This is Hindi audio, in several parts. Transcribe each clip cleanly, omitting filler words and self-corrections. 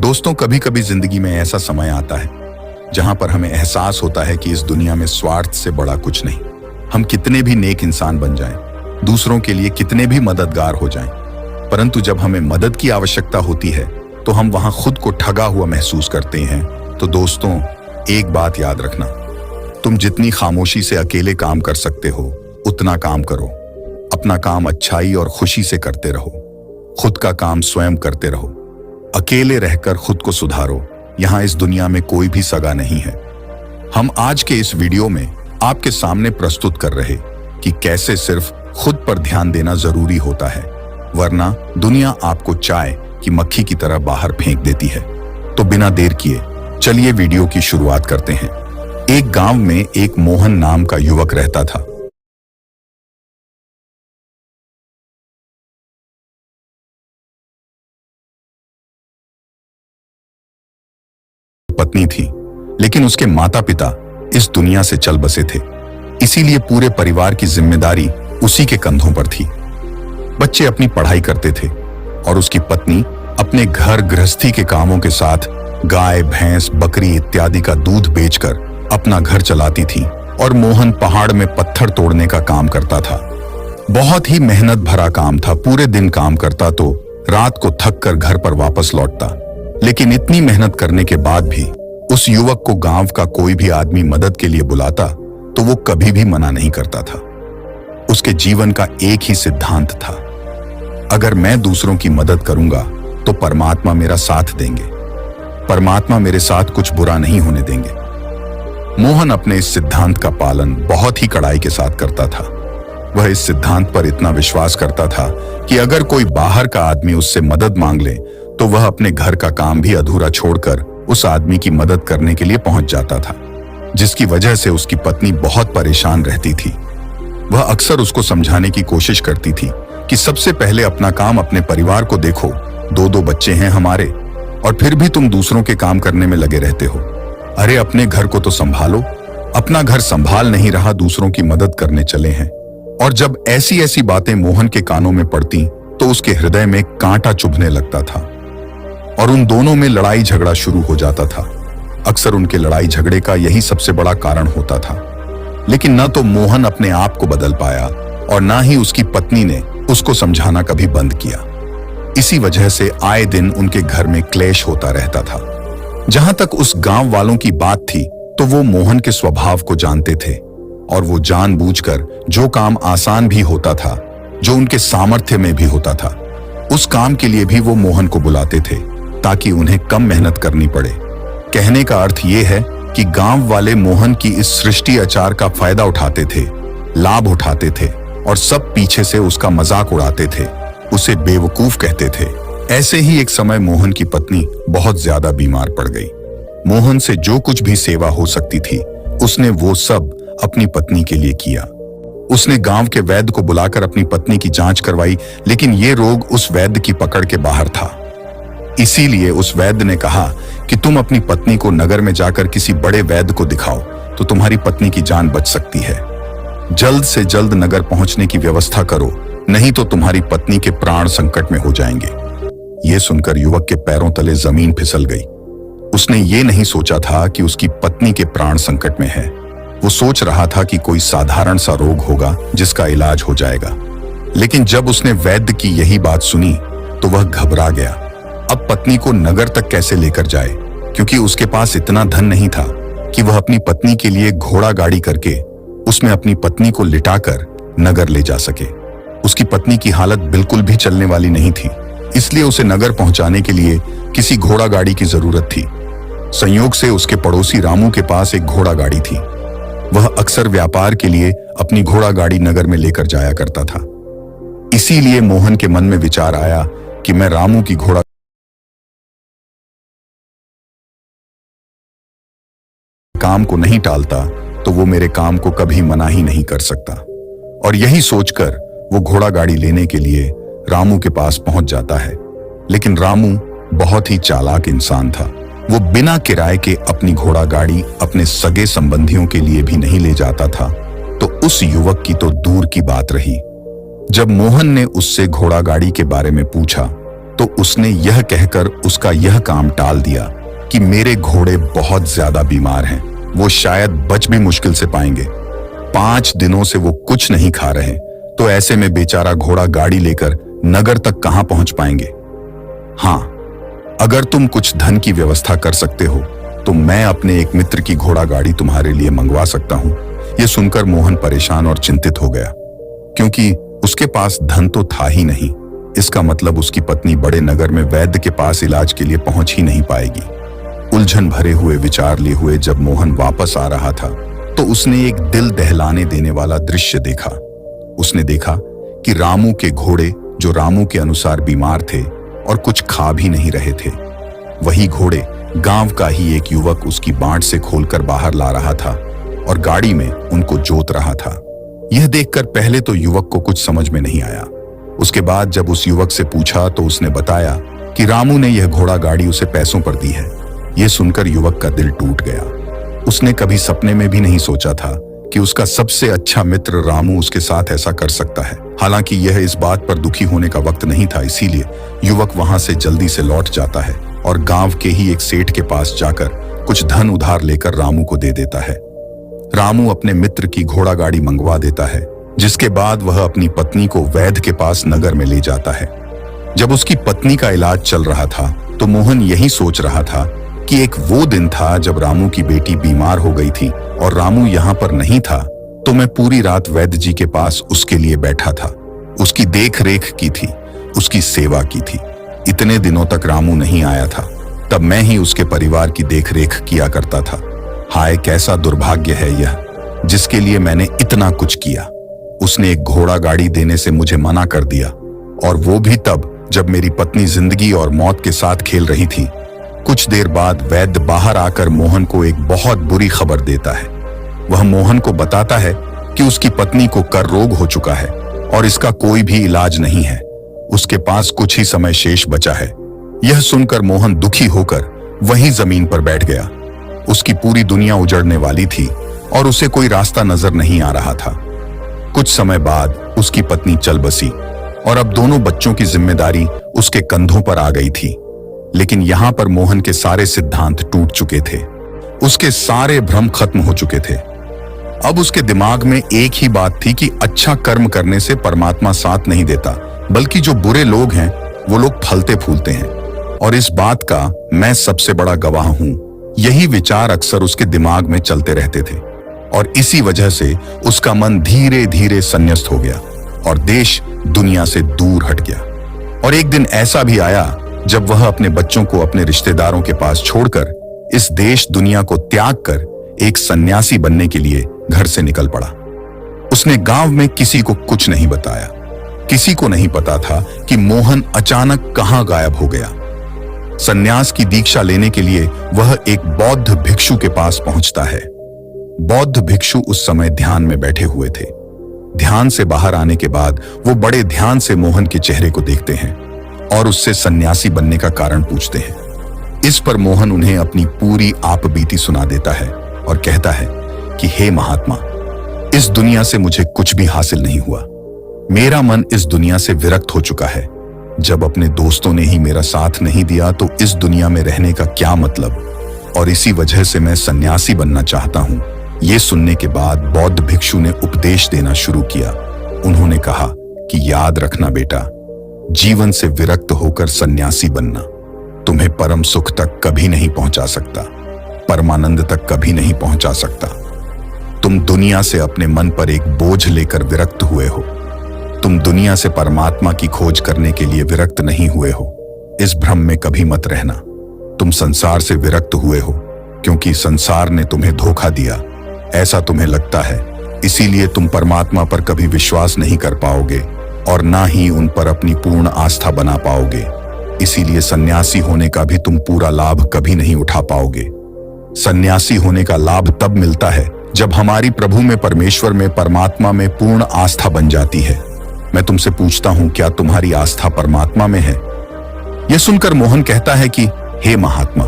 दोस्तों, कभी कभी जिंदगी में ऐसा समय आता है जहां पर हमें एहसास होता है कि इस दुनिया में स्वार्थ से बड़ा कुछ नहीं। हम कितने भी नेक इंसान बन जाएं, दूसरों के लिए कितने भी मददगार हो जाएं, परंतु जब हमें मदद की आवश्यकता होती है तो हम वहां खुद को ठगा हुआ महसूस करते हैं। तो दोस्तों, एक बात याद रखना, तुम जितनी खामोशी से अकेले काम कर सकते हो उतना काम करो। अपना काम अच्छाई और खुशी से करते रहो। खुद का काम स्वयं करते रहो। अकेले रहकर खुद को सुधारो। यहां इस दुनिया में कोई भी सगा नहीं है। हम आज के इस वीडियो में आपके सामने प्रस्तुत कर रहे कि कैसे सिर्फ खुद पर ध्यान देना जरूरी होता है, वरना दुनिया आपको चाय की मक्खी की तरह बाहर फेंक देती है। तो बिना देर किए चलिए वीडियो की शुरुआत करते हैं। एक गांव में एक मोहन नाम का युवक रहता था। पत्नी थी, लेकिन उसके माता पिता इस दुनिया से चल बसे थे, इसीलिए पूरे परिवार की जिम्मेदारी उसी के कंधों पर थी। बच्चे अपनी पढ़ाई करते थे और उसकी पत्नी अपने घर गृहस्थी के कामों के साथ गाय, भैंस, बकरी इत्यादि का दूध बेचकर अपना घर चलाती थी। और मोहन पहाड़ में पत्थर तोड़ने का काम करता था। बहुत ही मेहनत भरा काम था। पूरे दिन काम करता तो रात को थक कर घर पर वापस लौटता। लेकिन इतनी मेहनत करने के बाद भी उस युवक को गांव का कोई भी आदमी मदद के लिए बुलाता तो वो कभी भी मना नहीं करता था। उसके जीवन का एक ही सिद्धांत था, अगर मैं दूसरों की मदद करूंगा तो परमात्मा मेरा साथ देंगे, परमात्मा मेरे साथ कुछ बुरा नहीं होने देंगे। मोहन अपने इस सिद्धांत का पालन बहुत ही कड़ाई के साथ करता था। वह इस सिद्धांत पर इतना विश्वास करता था कि अगर कोई बाहर का आदमी उससे मदद मांग ले तो वह अपने घर का काम भी अधूरा छोड़कर उस आदमी की मदद करने के लिए पहुंच जाता था, जिसकी वजह से उसकी पत्नी बहुत परेशान रहती थी। वह अक्सर उसको समझाने की कोशिश करती थी कि सबसे पहले अपना काम, अपने परिवार को देखो। दो बच्चे हैं हमारे और फिर भी तुम दूसरों के काम करने में लगे रहते हो। अरे अपने घर को तो संभालो। अपना घर संभाल नहीं रहा, दूसरों की मदद करने चले हैं। और जब ऐसी ऐसी बातें मोहन के कानों में पड़ती तो उसके हृदय में कांटा चुभने लगता था और उन दोनों में लड़ाई झगड़ा शुरू हो जाता था। अक्सर उनके लड़ाई झगड़े का यही सबसे बड़ा कारण होता था। लेकिन न तो मोहन अपने आप को बदल पाया और ना ही उसकी पत्नी ने उसको समझाना कभी बंद किया। इसी वजह से आए दिन उनके घर में क्लेश होता रहता था। जहां तक उस गांव वालों की बात थी तो वो मोहन के स्वभाव को जानते थे और वो जानबूझकर जो काम आसान भी होता था, जो उनके सामर्थ्य में भी होता था, उस काम के लिए भी वो मोहन को बुलाते थे ताकि उन्हें कम मेहनत करनी पड़े। कहने का अर्थ यह है कि गांव वाले मोहन की इस सृष्टि आचार का फायदा उठाते थे, लाभ उठाते थे और सब पीछे से उसका मजाक उड़ाते थे, उसे बेवकूफ कहते थे। ऐसे ही एक समय मोहन की पत्नी बहुत ज्यादा बीमार पड़ गई। मोहन से जो कुछ भी सेवा हो सकती थी उसने वो सब अपनी पत्नी के लिए किया। उसने गांव के वैद्य को बुलाकर अपनी पत्नी की जांच करवाई, लेकिन ये रोग उस वैद्य की पकड़ के बाहर था। इसीलिए उस वैद्य ने कहा कि तुम अपनी पत्नी को नगर में जाकर किसी बड़े वैद्य को दिखाओ तो तुम्हारी पत्नी की जान बच सकती है। जल्द से जल्द नगर पहुंचने की व्यवस्था करो, नहीं तो तुम्हारी पत्नी के प्राण संकट में हो जाएंगे। ये सुनकर युवक के पैरों तले जमीन फिसल गई। उसने ये नहीं सोचा था कि उसकी पत्नी के प्राण संकट में है। वो सोच रहा था कि कोई साधारण सा रोग होगा जिसका इलाज हो जाएगा। लेकिन जब उसने वैद्य की यही बात सुनी तो वह घबरा गया। अब पत्नी को नगर तक कैसे लेकर जाए, क्योंकि उसके पास इतना धन नहीं था कि वह अपनी पत्नी के लिए घोड़ा गाड़ी करके उसमें अपनी पत्नी को लिटाकर नगर ले जा सके। उसकी पत्नी की हालत बिल्कुल भी चलने वाली नहीं थी, इसलिए उसे नगर पहुंचाने के लिए किसी घोड़ा गाड़ी की जरूरत थी। संयोग से उसके पड़ोसी रामू के पास एक घोड़ा गाड़ी थी। वह अक्सर व्यापार के लिए अपनी घोड़ा गाड़ी नगर में लेकर जाया करता था। इसीलिए मोहन के मन में विचार आया कि मैं रामू की घोड़ा काम को नहीं टालता तो वो मेरे काम को कभी मना ही नहीं कर सकता। और यही सोचकर वो घोड़ा गाड़ी लेने के लिए रामू के पास पहुंच जाता है। लेकिन रामू बहुत ही चालाक इंसान था। वो बिना किराए के अपनी घोड़ा गाड़ी अपने सगे संबंधियों के लिए भी नहीं ले जाता था, तो उस युवक की तो दूर की बात रही। जब मोहन ने उससे घोड़ा गाड़ी के बारे में पूछा तो उसने यह कहकर उसका यह काम टाल दिया कि मेरे घोड़े बहुत ज्यादा बीमार हैं, वो शायद बच भी मुश्किल से पाएंगे। 5 दिनों से वो कुछ नहीं खा रहे, तो ऐसे में बेचारा घोड़ा गाड़ी लेकर नगर तक कहां पहुंच पाएंगे। हाँ, अगर तुम कुछ धन की व्यवस्था कर सकते हो तो मैं अपने एक मित्र की घोड़ा गाड़ी तुम्हारे लिए मंगवा सकता हूं। यह सुनकर मोहन परेशान और चिंतित हो गया, क्योंकि उसके पास धन तो था ही नहीं। इसका मतलब उसकी पत्नी बड़े नगर में वैद्य के पास इलाज के लिए पहुंच ही नहीं पाएगी। उलझन भरे हुए विचार लिए हुए जब मोहन वापस आ रहा था तो उसने एक दिल दहलाने देने वाला दृश्य देखा। उसने देखा कि रामू के घोड़े, जो रामू के अनुसार बीमार थे और कुछ खा भी नहीं रहे थे, वही घोड़े गांव का ही एक युवक उसकी बांट से खोलकर बाहर ला रहा था और गाड़ी में उनको जोत रहा था। यह देखकर पहले तो युवक को कुछ समझ में नहीं आया। उसके बाद जब उस युवक से पूछा तो उसने बताया कि रामू ने यह घोड़ा गाड़ी उसे पैसों पर दी है। यह सुनकर युवक का दिल टूट गया। उसने कभी सपने में भी नहीं सोचा था कि उसका सबसे अच्छा मित्र रामू उसके साथ ऐसा कर सकता है। हालांकि यह इस बात पर दुखी होने का वक्त नहीं था, इसीलिए युवक वहां से जल्दी से लौट जाता है और गांव के ही एक सेठ के पास जाकर कुछ धन उधार लेकर रामू को दे देता है। रामू अपने मित्र की घोड़ा गाड़ी मंगवा देता है, जिसके बाद वह अपनी पत्नी को वैद्य के पास नगर में ले जाता है। जब उसकी पत्नी का इलाज चल रहा था तो मोहन यही सोच रहा था कि एक वो दिन था जब रामू की बेटी बीमार हो गई थी और रामू यहाँ पर नहीं था, तो मैं पूरी रात वैद्य जी के पास उसके लिए बैठा था, उसकी देख रेख की थी, उसकी सेवा की थी। इतने दिनों तक रामू नहीं आया था, तब मैं ही उसके परिवार की देखरेख किया करता था। हाय, कैसा दुर्भाग्य है यह, जिसके लिए मैंने इतना कुछ किया। उसने एक घोड़ा गाड़ी देने से मुझे मना कर दिया, और वो भी तब जब मेरी पत्नी जिंदगी और मौत के साथ खेल रही थी। कुछ देर बाद वैद्य बाहर आकर मोहन को एक बहुत बुरी खबर देता है। वह मोहन को बताता है कि उसकी पत्नी को कर रोग हो चुका है और इसका कोई भी इलाज नहीं है। उसके पास कुछ ही समय शेष बचा है। यह सुनकर मोहन दुखी होकर वहीं जमीन पर बैठ गया। उसकी पूरी दुनिया उजड़ने वाली थी और उसे कोई रास्ता नजर नहीं आ रहा था। कुछ समय बाद उसकी पत्नी चल बसी और अब दोनों बच्चों की जिम्मेदारी उसके कंधों पर आ गई थी। लेकिन यहां पर मोहन के सारे सिद्धांत टूट चुके थे, उसके सारे भ्रम खत्म हो चुके थे। अब उसके दिमाग में एक ही बात थी कि अच्छा कर्म करने से परमात्मा साथ नहीं देता, बल्कि जो बुरे लोग हैं वो लोग फलते फूलते हैं, और इस बात का मैं सबसे बड़ा गवाह हूं। यही विचार अक्सर उसके दिमाग में चलते रहते थे और इसी वजह से उसका मन धीरे धीरे संन्यास्त हो गया और देश दुनिया से दूर हट गया। और एक दिन ऐसा भी आया जब वह अपने बच्चों को अपने रिश्तेदारों के पास छोड़कर इस देश दुनिया को त्याग कर एक सन्यासी बनने के लिए घर से निकल पड़ा। उसने गांव में किसी को कुछ नहीं बताया। किसी को नहीं पता था कि मोहन अचानक कहां गायब हो गया। सन्यास की दीक्षा लेने के लिए वह एक बौद्ध भिक्षु के पास पहुंचता है। बौद्ध भिक्षु उस समय ध्यान में बैठे हुए थे। ध्यान से बाहर आने के बाद वो बड़े ध्यान से मोहन के चेहरे को देखते हैं और उससे सन्यासी बनने का कारण पूछते हैं। इस पर मोहन उन्हें अपनी पूरी आपबीती सुना देता है और कहता है कि हे महात्मा, इस दुनिया से मुझे कुछ भी हासिल नहीं हुआ। मेरा मन इस दुनिया से विरक्त हो चुका है। जब अपने दोस्तों ने ही मेरा साथ नहीं दिया तो इस दुनिया में रहने का क्या मतलब, और इसी वजह से मैं सन्यासी बनना चाहता हूं। ये सुनने के बाद बौद्ध भिक्षु ने उपदेश देना शुरू किया। उन्होंने कहा कि याद रखना बेटा, जीवन से विरक्त होकर सन्यासी बनना तुम्हें परम सुख तक कभी नहीं पहुंचा सकता, परमानंद तक कभी नहीं पहुंचा सकता। तुम दुनिया से अपने मन पर एक बोझ लेकर विरक्त हुए हो। तुम दुनिया से परमात्मा की खोज करने के लिए विरक्त नहीं हुए हो। इस भ्रम में कभी मत रहना। तुम संसार से विरक्त हुए हो क्योंकि संसार ने तुम्हें धोखा दिया, ऐसा तुम्हें लगता है। इसीलिए तुम परमात्मा पर कभी विश्वास नहीं कर पाओगे और ना ही उन पर अपनी पूर्ण आस्था बना पाओगे। इसीलिए सन्यासी होने का भी तुम पूरा लाभ कभी नहीं उठा पाओगे। सन्यासी होने का लाभ तब मिलता है जब हमारी प्रभु में, परमेश्वर में, परमात्मा में पूर्ण आस्था बन जाती है। मैं तुमसे पूछता हूं, क्या तुम्हारी आस्था परमात्मा में है? यह सुनकर मोहन कहता है कि हे महात्मा,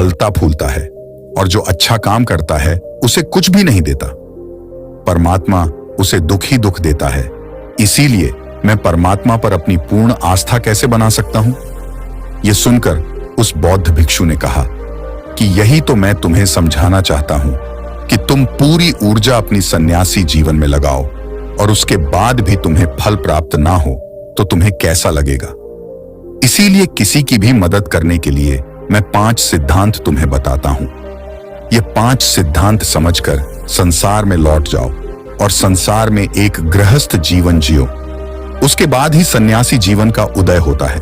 फलता फूलता है और जो अच्छा काम करता है उसे कुछ भी नहीं देता। परमात्मा उसे दुख ही दुख देता है। इसीलिए मैं परमात्मा पर अपनी पूर्ण आस्था कैसे बना सकता हूं? यह सुनकर उस बौद्ध भिक्षु ने कहा कि यही तो मैं तुम्हें समझाना चाहता हूं कि तुम पूरी ऊर्जा अपनी सन्यासी जीवन में लगाओ और उसके बाद भी तुम्हें फल प्राप्त ना हो तो तुम्हें कैसा लगेगा। इसीलिए किसी की भी मदद करने के लिए मैं 5 सिद्धांत तुम्हें बताता हूं। ये 5 सिद्धांत समझकर संसार में लौट जाओ और संसार में एक गृहस्थ जीवन जियो। उसके बाद ही सन्यासी जीवन का उदय होता है,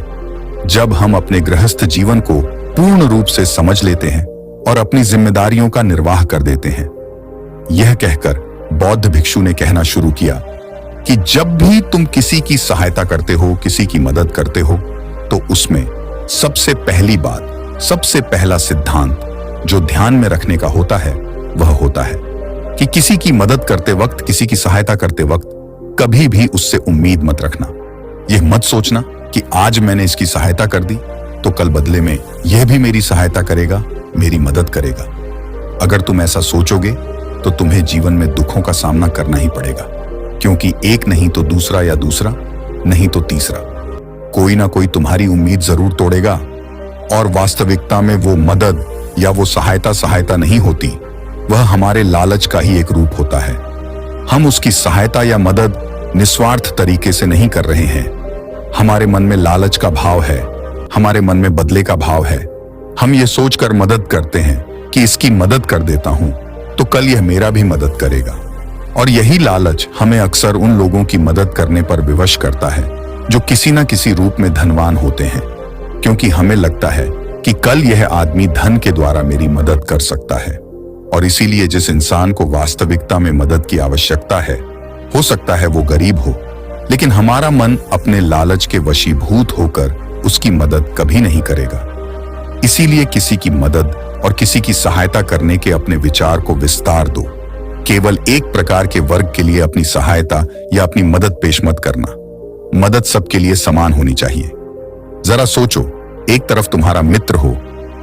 जब हम अपने गृहस्थ जीवन को पूर्ण रूप से समझ लेते हैं और अपनी जिम्मेदारियों का निर्वाह कर देते हैं। यह कहकर बौद्ध भिक्षु ने कहना शुरू किया कि जब भी तुम किसी की सहायता करते हो, किसी की मदद करते हो, तो उसमें सबसे पहली बात, सबसे पहला सिद्धांत जो ध्यान में रखने का होता है वह होता है कि किसी की मदद करते वक्त, किसी की सहायता करते वक्त कभी भी उससे उम्मीद मत रखना। यह मत सोचना कि आज मैंने इसकी सहायता कर दी तो कल बदले में यह भी मेरी सहायता करेगा, मेरी मदद करेगा। अगर तुम ऐसा सोचोगे तो तुम्हें जीवन में दुखों का सामना करना ही पड़ेगा, क्योंकि एक नहीं तो दूसरा या दूसरा नहीं तो तीसरा कोई ना कोई तुम्हारी उम्मीद जरूर तोड़ेगा। और वास्तविकता में वो मदद या वो सहायता नहीं होती, वह हमारे लालच का ही एक रूप होता है। हम उसकी सहायता या मदद निस्वार्थ तरीके से नहीं कर रहे हैं। हमारे मन में लालच का भाव है, हमारे मन में बदले का भाव है। हम ये सोचकर मदद करते हैं कि इसकी मदद कर देता हूं तो कल यह मेरा भी मदद करेगा। और यही लालच हमें अक्सर उन लोगों की मदद करने पर विवश करता है जो किसी न किसी रूप में धनवान होते हैं, क्योंकि हमें लगता है कि कल यह आदमी धन के द्वारा मेरी मदद कर सकता है। और इसीलिए जिस इंसान को वास्तविकता में मदद की आवश्यकता है, हो सकता है वो गरीब हो, लेकिन हमारा मन अपने लालच के वशीभूत होकर उसकी मदद कभी नहीं करेगा। इसीलिए किसी की मदद और किसी की सहायता करने के अपने विचार को विस्तार दो। केवल एक प्रकार के वर्ग के लिए अपनी सहायता या अपनी मदद पेश मत करना। मदद सबके लिए समान होनी चाहिए। जरा सोचो, एक तरफ तुम्हारा मित्र हो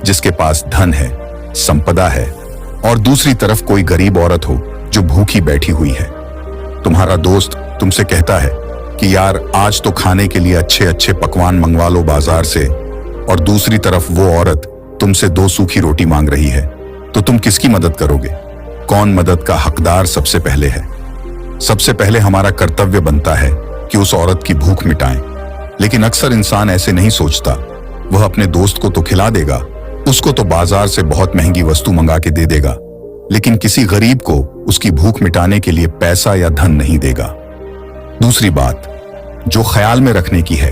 जिसके पास धन है, संपदा है, और दूसरी तरफ कोई गरीब औरत हो जो भूखी बैठी हुई है। तुम्हारा दोस्त तुमसे कहता है कि यार आज तो खाने के लिए अच्छे अच्छे पकवान मंगवा लो बाजार से, और दूसरी तरफ वो औरत तुमसे 2 सूखी रोटी मांग रही है, तो तुम किसकी मदद करोगे? कौन मदद का हकदार सबसे पहले है? सबसे पहले हमारा कर्तव्य बनता है कि उस औरत की भूख मिटाएं। लेकिन अक्सर इंसान ऐसे नहीं सोचता। वह अपने दोस्त को तो खिला देगा, उसको तो बाजार से बहुत महंगी वस्तु मंगा के दे देगा, लेकिन किसी गरीब को उसकी भूख मिटाने के लिए पैसा या धन नहीं देगा। दूसरी बात जो ख्याल में रखने की है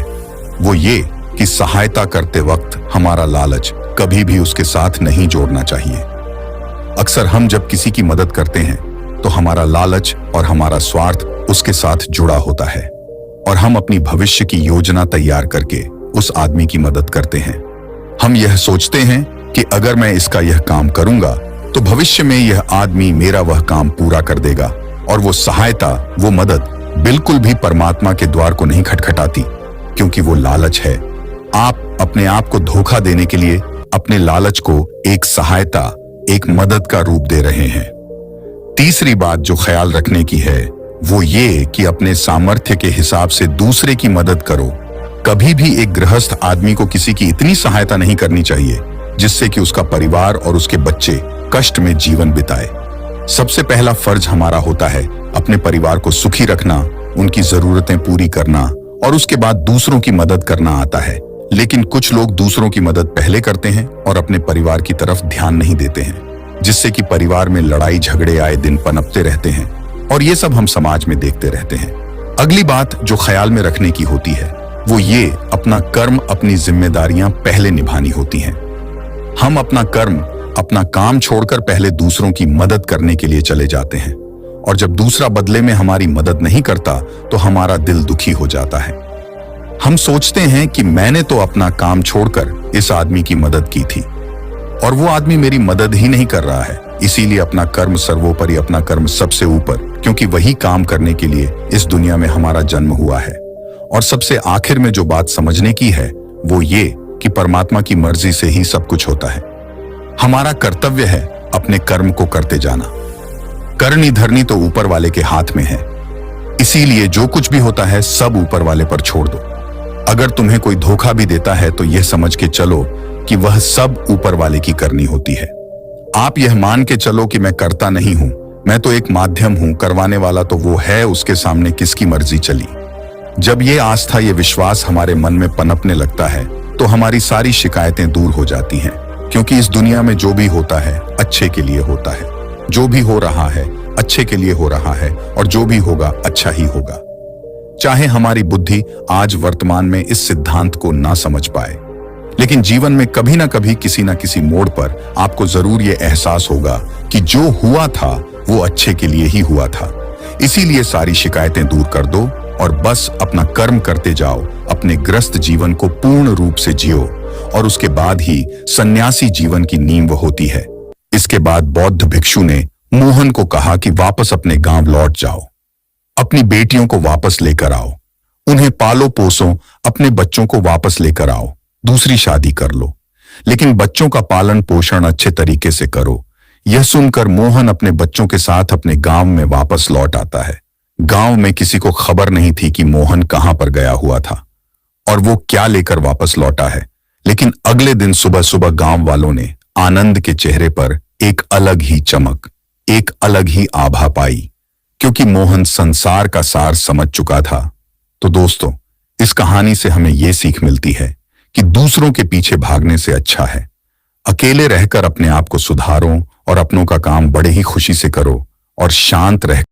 वो ये कि सहायता करते वक्त हमारा लालच कभी भी उसके साथ नहीं जोड़ना चाहिए। अक्सर हम जब किसी की मदद करते हैं तो हमारा लालच और हमारा स्वार्थ उसके साथ जुड़ा होता है, और हम अपनी भविष्य की योजना तैयार करके उस आदमी की मदद करते हैं। हम यह सोचते हैं कि अगर मैं इसका यह काम करूंगा तो भविष्य में यह आदमी मेरा वह काम पूरा कर देगा, और वो सहायता, वो मदद बिल्कुल भी परमात्मा के द्वार को नहीं खटखटाती, क्योंकि वो लालच है। आप अपने आप को धोखा देने के लिए अपने लालच को एक सहायता, एक मदद का रूप दे रहे हैं। तीसरी बात जो ख्याल रखने की है वो ये कि अपने सामर्थ्य के हिसाब से दूसरे की मदद करो। कभी भी एक गृहस्थ आदमी को किसी की इतनी सहायता नहीं करनी चाहिए जिससे कि उसका परिवार और उसके बच्चे कष्ट में जीवन बिताए। सबसे पहला फर्ज हमारा होता है अपने परिवार को सुखी रखना, उनकी जरूरतें पूरी करना, और उसके बाद दूसरों की मदद करना आता है। लेकिन कुछ लोग दूसरों की मदद पहले करते हैं और अपने परिवार की तरफ ध्यान नहीं देते हैं, जिससे कि परिवार में लड़ाई झगड़े आए दिन पनपते रहते हैं, और ये सब हम समाज में देखते रहते हैं। अगली बात जो ख्याल में रखने की होती है वो ये, अपना कर्म, अपनी जिम्मेदारियां पहले निभानी होती हैं। हम अपना कर्म, अपना काम छोड़कर पहले दूसरों की मदद करने के लिए चले जाते हैं, और जब दूसरा बदले में हमारी मदद नहीं करता तो हमारा दिल दुखी हो जाता है। हम सोचते हैं कि मैंने तो अपना काम छोड़कर इस आदमी की मदद की थी और वो आदमी मेरी मदद ही नहीं कर रहा है, इसीलिए अपना कर्म सर्वोपरि, अपना कर्म सबसे ऊपर, क्योंकि वही काम करने के लिए इस दुनिया में हमारा जन्म हुआ है। और सबसे आखिर में जो बात समझने की है वो ये कि परमात्मा की मर्जी से ही सब कुछ होता है। हमारा कर्तव्य है अपने कर्म को करते जाना। करनी धरनी तो ऊपर वाले के हाथ में है, इसीलिए जो कुछ भी होता है सब ऊपर वाले पर छोड़ दो। अगर तुम्हें कोई धोखा भी देता है तो यह समझ के चलो कि वह सब ऊपर वाले की करनी होती है। आप यह मान के चलो कि मैं करता नहीं हूं, मैं तो एक माध्यम हूं, करवाने वाला तो वो है, उसके सामने किसकी मर्जी चली। जब ये आस्था, ये विश्वास हमारे मन में पनपने लगता है तो हमारी सारी शिकायतें दूर हो जाती हैं, क्योंकि इस दुनिया में जो भी होता है अच्छे के लिए होता है। जो भी हो रहा है अच्छे के लिए हो रहा है, और जो भी होगा अच्छा ही होगा। चाहे हमारी बुद्धि आज वर्तमान में इस सिद्धांत को ना समझ पाए, लेकिन जीवन में कभी ना कभी किसी ना किसी मोड़ पर आपको जरूर ये एहसास होगा कि जो हुआ था वो अच्छे के लिए ही हुआ था। इसीलिए सारी शिकायतें दूर कर दो और बस अपना कर्म करते जाओ, अपने ग्रस्त जीवन को पूर्ण रूप से जियो, और उसके बाद ही सन्यासी जीवन की नींव होती है। इसके बाद बौद्ध भिक्षु ने मोहन को कहा कि वापस अपने गांव लौट जाओ, अपनी बेटियों को वापस लेकर आओ, उन्हें पालो पोसो, अपने बच्चों को वापस लेकर आओ, दूसरी शादी कर लो, लेकिन बच्चों का पालन पोषण अच्छे तरीके से करो। यह सुनकर मोहन अपने बच्चों के साथ अपने गांव में वापस लौट आता है। गांव में किसी को खबर नहीं थी कि मोहन कहां पर गया हुआ था और वो क्या लेकर वापस लौटा है, लेकिन अगले दिन सुबह सुबह गांव वालों ने आनंद के चेहरे पर एक अलग ही चमक, एक अलग ही आभा पाई, क्योंकि मोहन संसार का सार समझ चुका था। तो दोस्तों, इस कहानी से हमें यह सीख मिलती है कि दूसरों के पीछे भागने से अच्छा है अकेले रहकर अपने आप को सुधारो और अपनों का काम बड़े ही खुशी से करो और शांत रह